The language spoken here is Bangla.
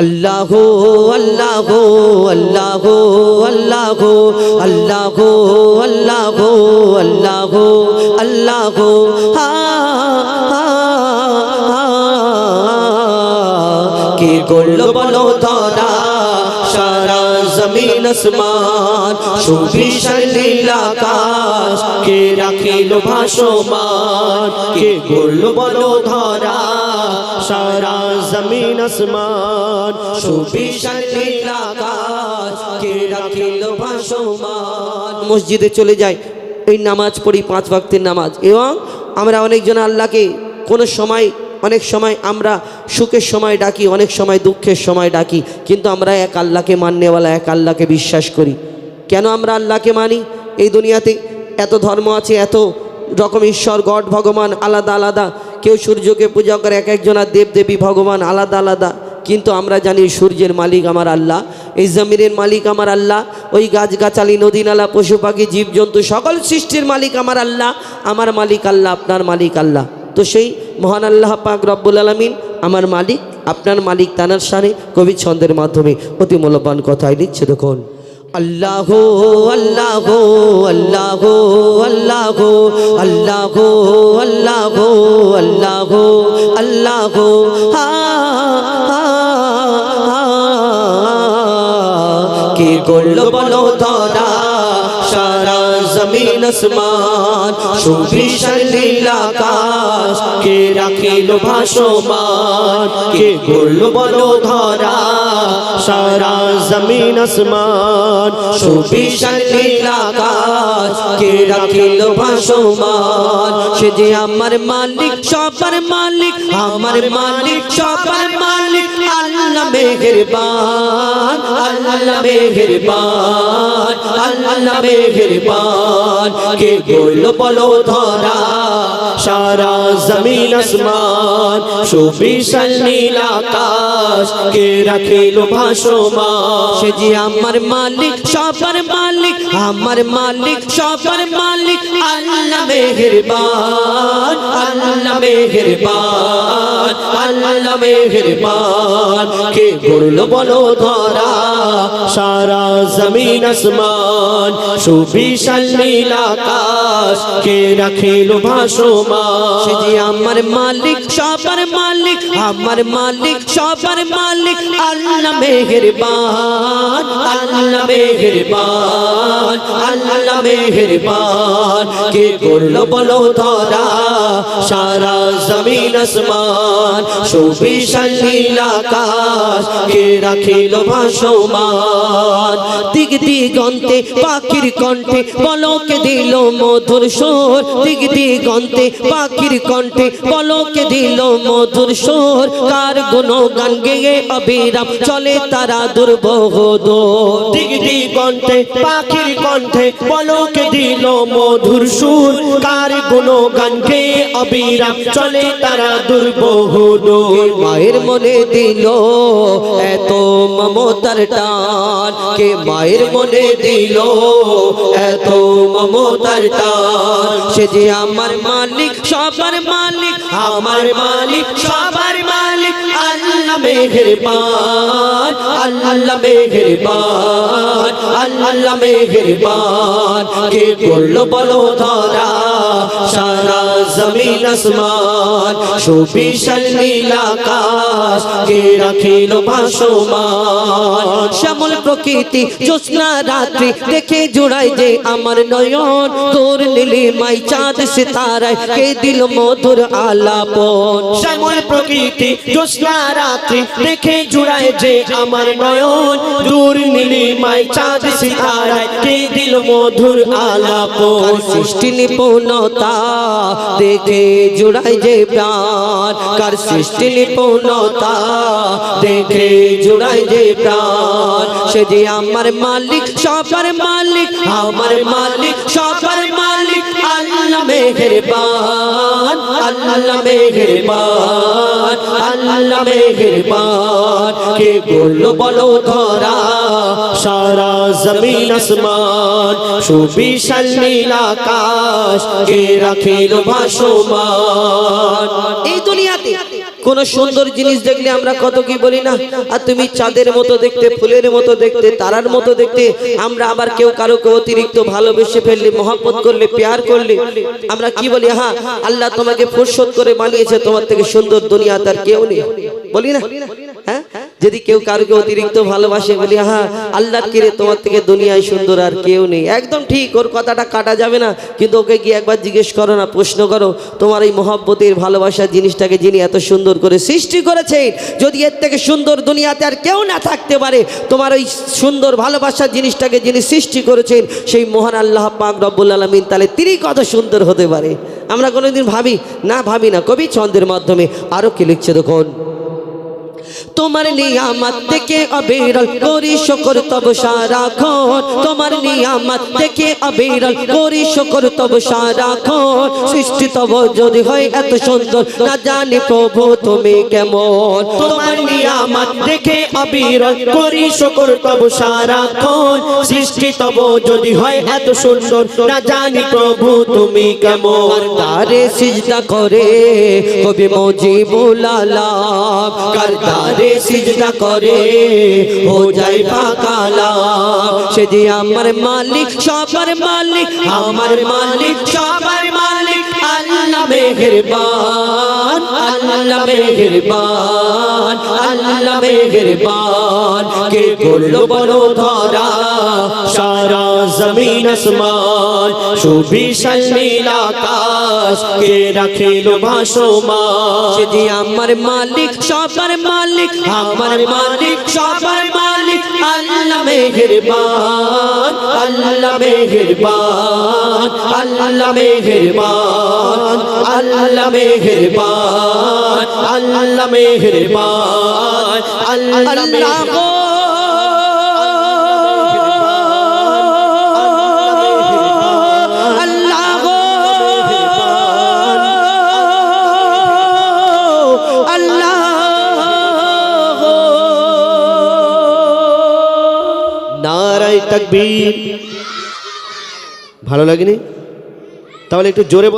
अल्लाह अल्लाह अल्लाह अल्लाह अल्लाह अल्लाह अल्लाह अल्लाह के गोल बलो धरा सारा जमीन आसमान सुविशाल नील आकाश के राखिल भासमान के गोल बलो धरा सारा जमीन आसमान सुविशाल नील आकाश के राखिल भासमान। मस्जिदे चले जाए এই নামাজ পড়ি 5 ওয়াক্তের নামাজ এবং আমরা অনেকজন আল্লাহকে কোন সময় অনেক সময় আমরা সুখের সময় ডাকি অনেক সময় দুঃখের সময় ডাকি কিন্তু আমরা এক আল্লাহকে মাননেওয়ালা এক আল্লাহকে বিশ্বাস করি। কেন আমরা আল্লাহকে মানি? এই দুনিয়াতে এত ধর্ম আছে এত রকম ঈশ্বর গড ভগবান আলাদা আলাদা কেউ সূর্যকে পূজা করে এক একজনের দেবদেবী ভগবান আলাদা আলাদা কিন্তু আমরা জানি সূর্যের মালিক আমার আল্লাহ এই জমিনের মালিক আমার আল্লাহ ওই গাছগাছালি নদী নালা পশু পাখি জীবজন্তু সকল সৃষ্টির মালিক আমার আল্লাহ আমার মালিক আল্লাহ আপনার মালিক আল্লাহ। তো সেই মহান আল্লাহ পাক রব্বুল আলামিন আমার মালিক আপনার মালিক তানার শানে কবি ছন্দের মাধ্যমে অতি মূল্যবান কথাই লিখছে দেখুন अल्लाह अल्लाह अल्लाह अल्लाह अल्लाह अल्लाह अल्लाह अल्लाह के गोल बलो धरा सारा जमीन आसमान सुविशाल नील आकाश के राखिल भासमान के गोल बलो धरा सारा जमीन आसमान सुविशाल नील आकाश के राखिल भासमान से जे আমার মালিক সবার মালিক আমার মালিক সবার মালিক আল্লাহ মেহেরবান আল্লাহ মেহেরবান আল্লাহ মেহেরবান के गोल बलो धरा सारा जमीन आसमान सुविशाल नील आकाश के राखिल भासमान से जे আমার মালিক সবার মালিক আমার মালিক সবার মালিক আল্লাহ মেহেরবান আল্লাহ মেহেরবান আল্লাহ মেহেরবান के गोल बलो धरा सारा जमीन आसमान सुविशाल नील आकाश के राखिल भासमान से जे আমার মালিক সবার মালিক আমার মালিক সবার মালিক আল্লাহ মেহেরবান আল্লাহ মেহেরবান আল্লাহ মেহেরবান के गोल बलो धरा सारा जमीन आसमान सुविशाल नील आकाश के राखिल भासमान दिग दिगन्ते पाखिर कण्ठे पलके दिल मधुर सुर दिग दिगन्ते पाखिर कण्ठे पलके दिल मधुर सुर कार गुणगान गेয়ে अविराम चले तारा दुर्बोधोर दिग दिगन्ते पाखिर कण्ठे पलके दिल मधुर सुर कार गुणगान गेয়ে अविराम चले तारा दुर्बोधोर माয়ের মনে দিল এত মমতার টান কে মায়ের মনে দিল এত মমতার টান সে যে আমার মালিক সবার মালিক আমার মালিক সবার মালিক আল্লাহ মেহেরবান আল্লাহ মেহেরবান আল্লাহ মেহেরবান কে গোল বলো ধরা সারা জমিন আসমান সুবিশাল নীল আকাশ কে রাখিল ভাসমান শ্যামল প্রকৃতি জ্যোৎস্না রাত্রি দেখে জোড়ায় যে আমার নয়ন তোর নীলিমায় চাঁদ সিতারায় কে দিল মধুর আলাপন শ্যামল প্রকৃতি জ্যোৎস্না রাত্রি দেখে জোড়ায় যে আমার নয়ন তোর নীলিমায় চাঁদ সিতারায় কে দিল মধুর আলাপন সৃষ্টি নিপুণতা দেখে জোড়ায় যে প্রাণ কার সৃষ্টি নিপুণতা দেখে জোড়ায় যে প্রাণ সে যে আমার মালিক সবার মালিক আমার মালিক সবার মালিক আল্লাহ মেহেরবান আল্লাহ মেহেরবান আল্লাহ মেহেরবান কে গোল বলো ধরা সারা জমিন আসমান সুবিশাল নীল আকাশ কে রাখিল ভাসমান এই দুনিয়াতে কোন সুন্দর জিনিস দেখলে আমরা কত কি বলি না, আর তুমি চাঁদের মতো দেখতে, ফুলের মতো দেখতে, তারার মতো দেখতে। আমরা আবার কেউ কারোকে অতিরিক্ত ভালোবেসে ফেললে, মহব্বত করলে, প্যার করলে আমরা কি বলি, হ্যাঁ আল্লাহ তোমাকে ফুরসত করে বানিয়েছে, তোমার থেকে সুন্দর দুনিয়াতে আর কেউ নেই, বলি না? হ্যাঁ, যদি কেউ কারোকে অতিরিক্ত ভালোবাসে বলি, হ্যাঁ আল্লাহর কিরে তোমার থেকে দুনিয়ায় সুন্দর আর কেউ নেই। একদম ঠিক, ওর কথাটা কাটা যাবে না, কিন্তু ওকে গিয়ে একবার জিজ্ঞেস করো না, প্রশ্ন করো, তোমার এই মহব্বতের ভালোবাসার জিনিসটাকে যিনি এত সুন্দর করে সৃষ্টি করেছেন, যদি এর থেকে সুন্দর দুনিয়াতে আর কেউ না থাকতে পারে, তোমার ওই সুন্দর ভালোবাসার জিনিসটাকে যিনি সৃষ্টি করেছেন সেই মহান আল্লাহ পাক রব্বুল আলামিন, তাহলে তিনি কত সুন্দর হতে পারে। আমরা কোনোদিন ভাবি না। কবি ছন্দের মাধ্যমে আরো কি লিখছে দেখুন, তোমার নিয়ামত দেখে অবিরল করি শুকর তব সারাক্ষণ, তোমার নিয়ামত দেখে অবিরল করি শুকর তব সারাক্ষণ। সৃষ্টি তব যদি হয় এত সুন্দর, না জানি প্রভু তুমি কেমন। তোমার নিয়ামত দেখে অবিরল করি শুকর তব সারাক্ষণ। সৃষ্টি তব যদি হয় এত সুন্দর, না জানি প্রভু তুমি কেমন। তারে সিজদা করে কবি মুজিবুল আলাম, কারদারে সিজদা করে হো যায় পাকালাম। সে যে আমার মালিক, সবার মালিক, আমার মালিক, সবার মালিক। আল্লাহ মেহেরবান, আল্লাহ মেহেরবান, আল্লাহ মেহেরবান। কে করলো বড় ধরা সারা জমিন আসমান, সুবিশাল নীল আকাশ, কে রাখিল ভাসমান। সে যে আমার মালিক, সবার মালিক, আমার মালিক, সবার মালিক। আল্লাহ মেহেরবান, আল্লাহ মেহেরবান, আল্লাহ মেহেরবান, আল্লাহ মেহেরবান, আল্লাহ মেহেরবান, আল্লাহ গো নারায়ে তাকবীর। ভালো লাগেনি? তাহলে একটু জোরে বল।